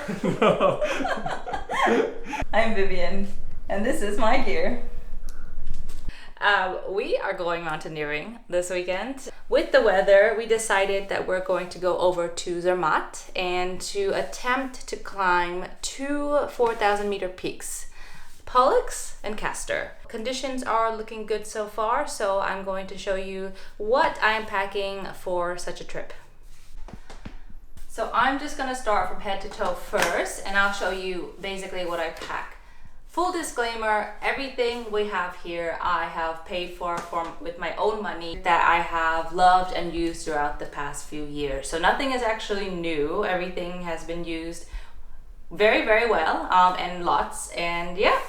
No. I'm Vivian, and this is my gear. We are going mountaineering this weekend. With the weather, we decided that we're going to go over to Zermatt and to attempt to climb two 4,000 meter peaks, Pollux and Castor. Conditions are looking good so far, so I'm going to show you what I'm packing for such a trip. So I'm just gonna start from head to toe first, and I'll show you basically what I pack. Full disclaimer, everything we have here I have paid for with my own money that I have loved and used throughout the past few years. So nothing is actually new. Everything has been used very, very well, and lots, and yeah.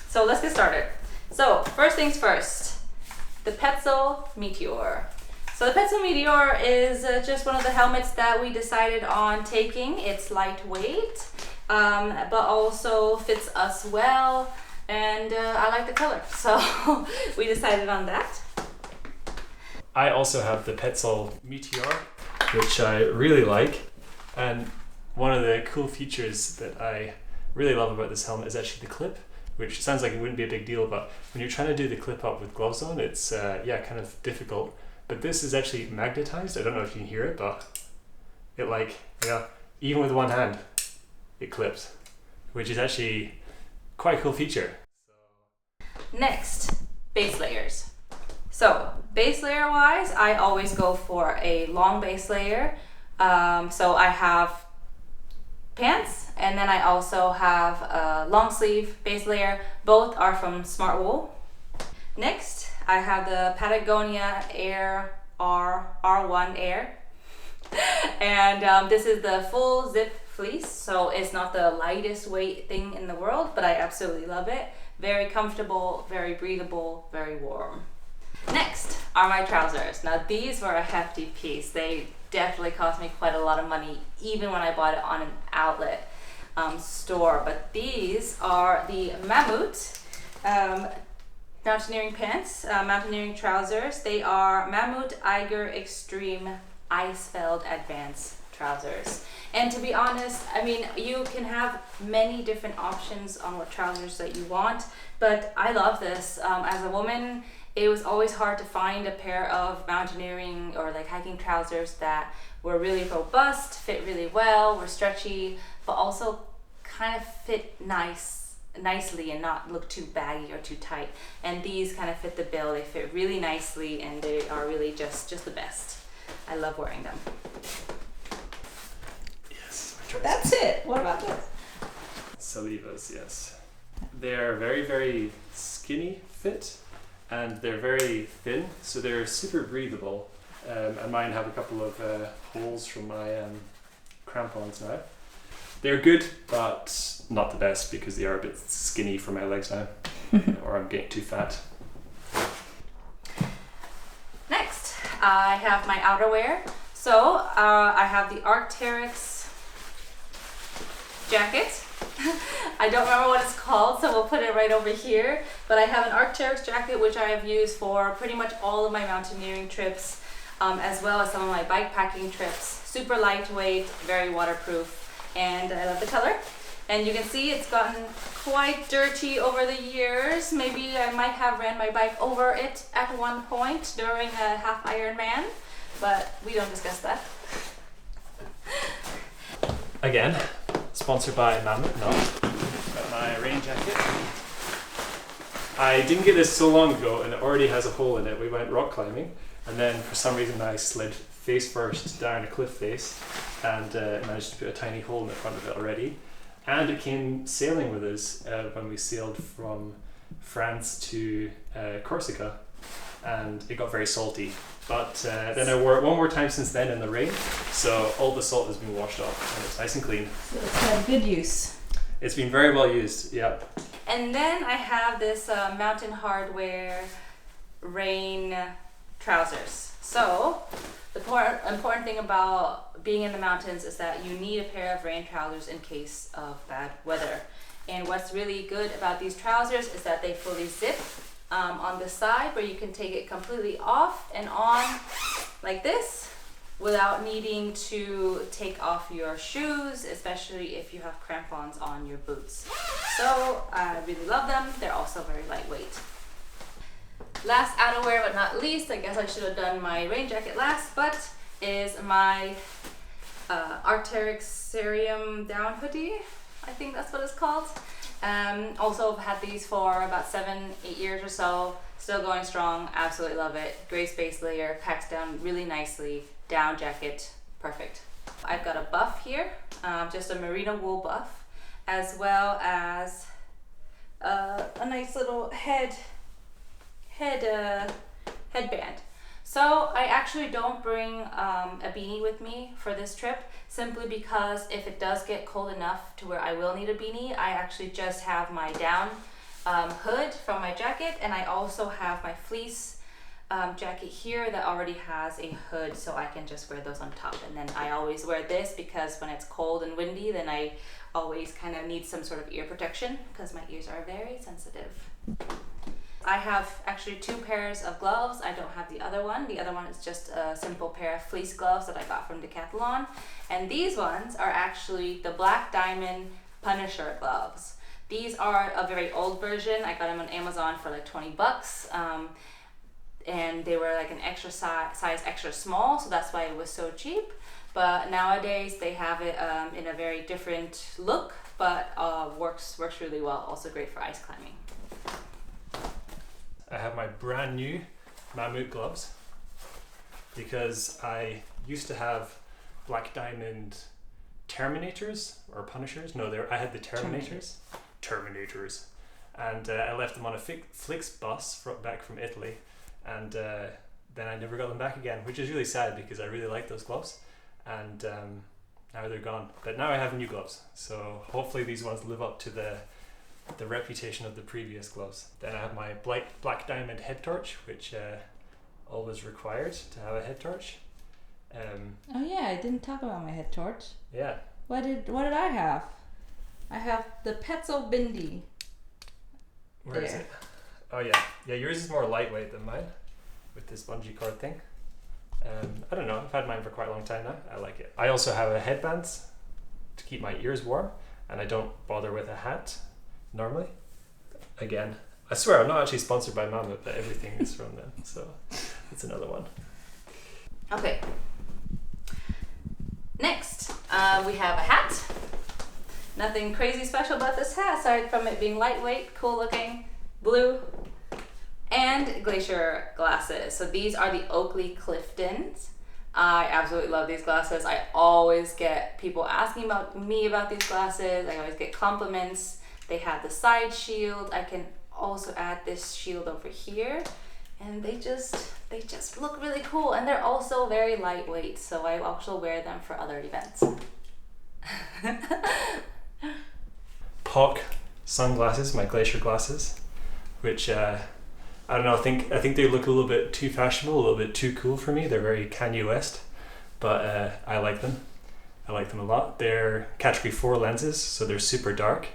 So let's get started. So first things first, the Petzl Meteor. So the Petzl Meteor is just one of the helmets that we decided on taking. It's lightweight, but also fits us well, and I like the color, so we decided on that. I also have the Petzl Meteor, which I really like, and one of the cool features that I really love about this helmet is actually the clip, which sounds like it wouldn't be a big deal, but when you're trying to do the clip up with gloves on, it's kind of difficult. But this is actually magnetized. I don't know if you can hear it, but it even with one hand, it clips, which is actually quite a cool feature. Next, base layers. So base layer wise, I always go for a long base layer. So I have pants, and then I also have a long sleeve base layer. Both are from Smart Wool. Next, I have the Patagonia Air R1 Air, and this is the full zip fleece, so it's not the lightest weight thing in the world, but I absolutely love it. Very comfortable, very breathable, very warm. Next are my trousers. Now these were a hefty piece. They definitely cost me quite a lot of money, even when I bought it on an outlet store. But these are the Mammut mountaineering pants, mountaineering trousers. They are Mammut Eiger Extreme Icefeld Advanced trousers. And to be honest, I mean, you can have many different options on what trousers that you want, but I love this. As a woman, it was always hard to find a pair of mountaineering or like hiking trousers that were really robust, fit really well, were stretchy, but also kind of fit nicely and not look too baggy or too tight. And these kind of fit the bill. They fit really nicely, and they are really just the best. I love wearing them. Yes, That's it. What about this? Salivas, yes. They're very, very skinny fit, and they're very thin, so they're super breathable. And mine have a couple of holes from my crampons now. They're good, but not the best because they are a bit skinny for my legs now, or I'm getting too fat. Next, I have my outerwear. So I have the Arc'teryx jacket. I don't remember what it's called, so we'll put it right over here. But I have an Arc'teryx jacket, which I have used for pretty much all of my mountaineering trips, as well as some of my bikepacking trips. Super lightweight, very waterproof, and I love the color. And you can see it's gotten quite dirty over the years. Maybe I might have ran my bike over it at one point during a half Ironman, but we don't discuss that. Again, sponsored by Mammut. No, got my rain jacket. I didn't get this so long ago, and it already has a hole in it. We went rock climbing, and then for some reason I slid face first down a cliff face, and managed to put a tiny hole in the front of it already. And it came sailing with us when we sailed from France to Corsica, and it got very salty. But then I wore it one more time since then in the rain, so all the salt has been washed off and it's nice and clean. So it's had good use. It's been very well used, yeah. And then I have this Mountain Hardwear rain trousers. So the important thing about being in the mountains is that you need a pair of rain trousers in case of bad weather. And what's really good about these trousers is that they fully zip on the side, where you can take it completely off and on like this, without needing to take off your shoes, especially if you have crampons on your boots. So I really love them. They're also very lightweight. Last outerwear but not least, I guess I should have done my rain jacket last, but is my Arc'teryx Cerium down hoodie. I think that's what it's called. Also I've had these for about 7-8 years or so. Still going strong, absolutely love it. Great space layer, packs down really nicely. Down jacket, perfect. I've got a buff here, just a merino wool buff, as well as a nice little headband. So I actually don't bring a beanie with me for this trip, simply because if it does get cold enough to where I will need a beanie, I actually just have my down hood from my jacket, and I also have my fleece jacket here that already has a hood, so I can just wear those on top. And then I always wear this because when it's cold and windy, then I always kind of need some sort of ear protection because my ears are very sensitive. I have actually 2 pairs of gloves. I don't have the other one. The other one is just a simple pair of fleece gloves that I got from Decathlon. And these ones are actually the Black Diamond Punisher gloves. These are a very old version. I got them on Amazon for like 20 bucks. And they were like an extra size extra small, so that's why it was so cheap. But nowadays they have it in a very different look, but works really well. Also great for ice climbing. I have my brand new Mammut gloves because I used to have Black Diamond Terminators or Punishers. No, I had the Terminators. And I left them on a Flix bus back from Italy. And then I never got them back again, which is really sad because I really like those gloves, and now they're gone. But now I have new gloves, so hopefully these ones live up to the reputation of the previous gloves. Then I have my Black Diamond Headtorch, which always required to have a head torch. Oh yeah, I didn't talk about my head torch. Yeah. What did I have? I have the Petzl Bindi. Where is it? Oh yeah, yours is more lightweight than mine, with this bungee cord thing. I don't know, I've had mine for quite a long time now. I like it. I also have a headband to keep my ears warm, and I don't bother with a hat normally. Again, I swear I'm not actually sponsored by Mammut, but everything is from them, so that's another one. Okay. Next, we have a hat. Nothing crazy special about this hat, aside from it being lightweight, cool looking, blue, and Glacier glasses. So these are the Oakley Cliftons. I absolutely love these glasses. I always get people asking me about these glasses. I always get compliments. They have the side shield. I can also add this shield over here, and they just look really cool, and they're also very lightweight, so I also wear them for other events. POC sunglasses, my Glacier glasses, which I don't know, I think they look a little bit too fashionable, a little bit too cool for me. They're very Kanye West, but I like them. I like them a lot. They're category 4 lenses, so they're super dark,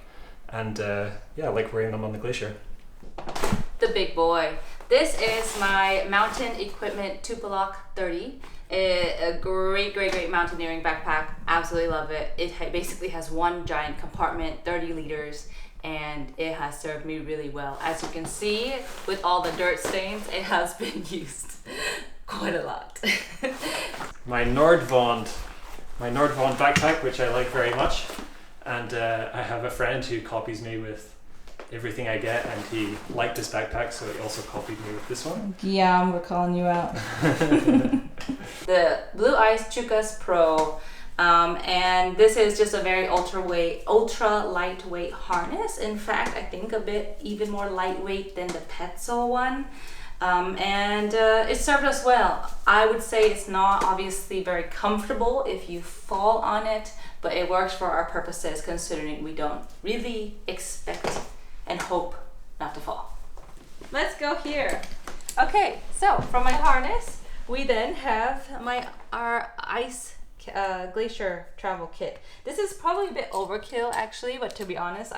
and yeah, I like wearing them on the Glacier. The big boy. This is my Mountain Equipment Tupolock 30. A great mountaineering backpack. Absolutely love it. It basically has one giant compartment, 30 liters, and it has served me really well. As you can see, with all the dirt stains, it has been used quite a lot. My Nordvond backpack, which I like very much, and I have a friend who copies me with everything I get, and he liked this backpack, so he also copied me with this one. Yeah, we're calling you out. The Blue Ice Chukas Pro, and this is just a very ultra lightweight harness. In fact, I think a bit even more lightweight than the Petzl one, and it served us well. I would say it's not obviously very comfortable if you fall on it, but it works for our purposes, considering we don't really expect and hope not to fall. Let's go here. Okay, so from my harness, we then have our ice Glacier travel kit. This is probably a bit overkill actually, but to be honest,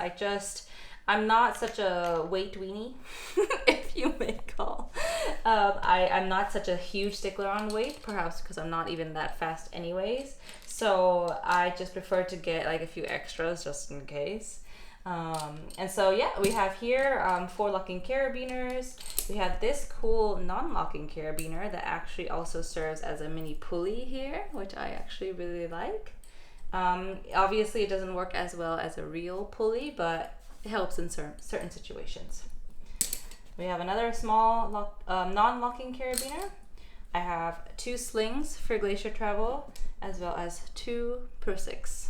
I'm not such a weight weenie, if you may call. I'm not such a huge stickler on weight, perhaps because I'm not even that fast anyways. So I just prefer to get like a few extras just in case. And so yeah, we have here 4 locking carabiners. We have this cool non-locking carabiner that actually also serves as a mini pulley here, which I actually really like. Obviously it doesn't work as well as a real pulley, but it helps in certain situations. We have another small non-locking carabiner. I have 2 slings for glacier travel, as well as 2 prusiks.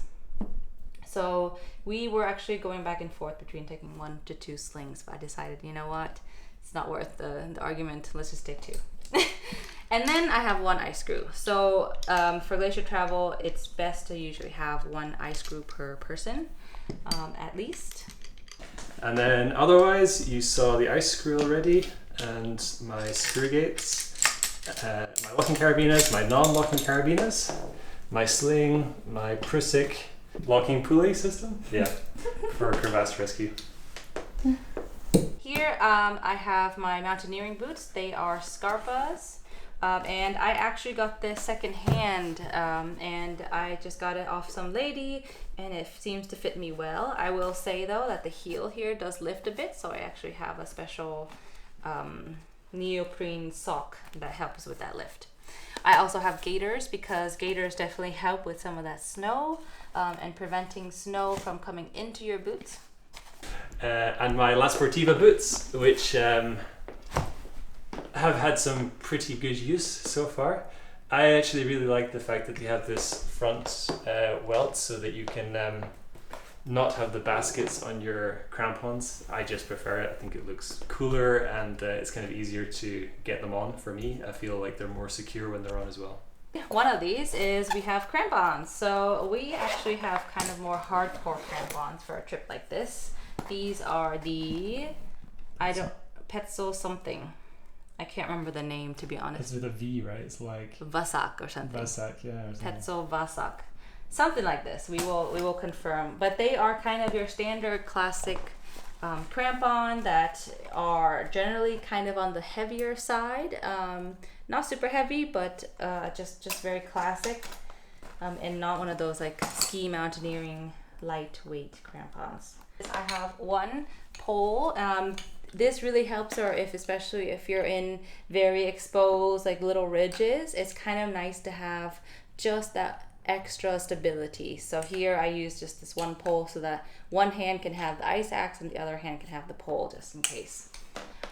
So we were actually going back and forth between taking 1 to 2 slings, but I decided, you know what, it's not worth the argument. Let's just take 2. And then I have 1 ice screw. So for glacier travel, it's best to usually have 1 ice screw per person, at least. And then otherwise, you saw the ice screw already, and my screw gates, my locking carabiners, my non-locking carabiners, my sling, my prusik locking pulley system. Yeah, for crevasse rescue. Here I have my mountaineering boots. They are Scarpas. And I actually got this secondhand, and I just got it off some lady, and it seems to fit me well. I will say though that the heel here does lift a bit, so I actually have a special neoprene sock that helps with that lift. I also have gaiters because gaiters definitely help with some of that snow and preventing snow from coming into your boots. And my La Sportiva boots, which have had some pretty good use so far. I actually really like the fact that they have this front welt so that you can not have the baskets on your crampons. I just prefer it. I think it looks cooler, and it's kind of easier to get them on for me. I feel like they're more secure when they're on as well. One of these is we have crampons. So we actually have kind of more hardcore crampons for a trip like this. These are the Petzl something. I can't remember the name, to be honest. It's with a V, right? It's like Vasak or something. Vasak, yeah. Petzl Vasak, something like this. We will confirm. But they are kind of your standard classic crampon that are generally kind of on the heavier side. Not super heavy, but just very classic, and not one of those like ski mountaineering lightweight crampons. I have 1 pole. This really helps, or especially if you're in very exposed like little ridges, it's kind of nice to have just that extra stability. So here I use just this 1 pole so that one hand can have the ice axe and the other hand can have the pole, just in case.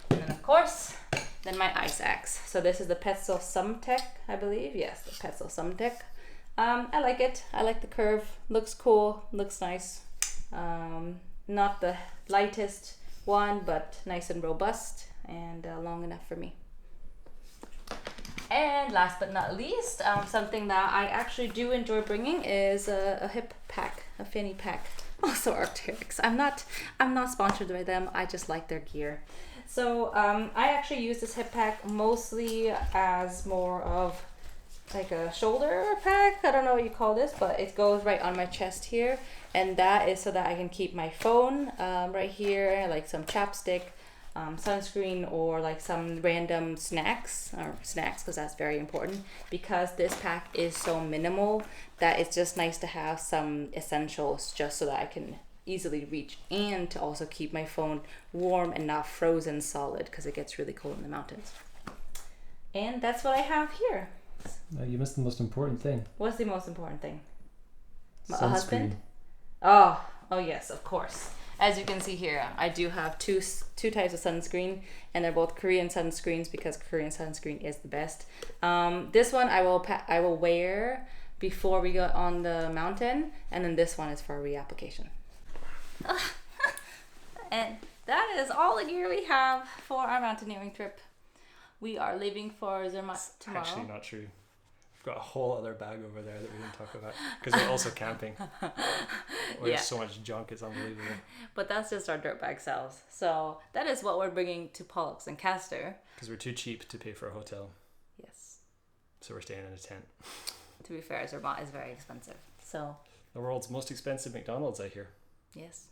And then of course, then my ice axe. So this is the Petzl Sumtech, I believe. Yes, the Petzl Sumtech. I like it. I like the curve. Looks cool. Looks nice. Not the lightest one, but nice and robust and long enough for me. And last but not least, something that I actually do enjoy bringing is a hip pack, a fanny pack. Also Arc'teryx. I'm not sponsored by them. I just like their gear. So I actually use this hip pack mostly as more of like a shoulder pack. I don't know what you call this, but it goes right on my chest here, and that is so that I can keep my phone right here, like some chapstick, sunscreen, or like some random snacks because that's very important, because this pack is so minimal that it's just nice to have some essentials just so that I can easily reach, and to also keep my phone warm and not frozen solid because it gets really cold in the mountains. And that's what I have here. No, you missed the most important thing. What's the most important thing? A Sunscreen. husband? Oh yes, of course. As you can see here, I do have two types of sunscreen, and they're both Korean sunscreens because Korean sunscreen is the best. This one I will wear before we go on the mountain, and then this one is for reapplication. And that is all the gear we have for our mountaineering trip. We are leaving for Zermatt tomorrow. Actually not true. We've got a whole other bag over there that we didn't talk about because we're also camping. There's so much junk, it's unbelievable. But that's just our dirt bag selves. So that is what we're bringing to Pollux and Castor. Because we're too cheap to pay for a hotel. Yes. So we're staying in a tent. To be fair, Zermatt is very expensive. So the world's most expensive McDonald's, I hear. Yes.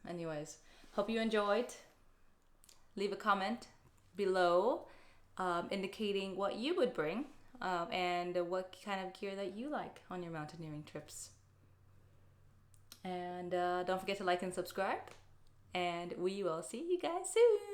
Anyways, hope you enjoyed. leave a comment below indicating what you would bring and what kind of gear that you like on your mountaineering trips. And don't forget to like and subscribe. And we will see you guys soon.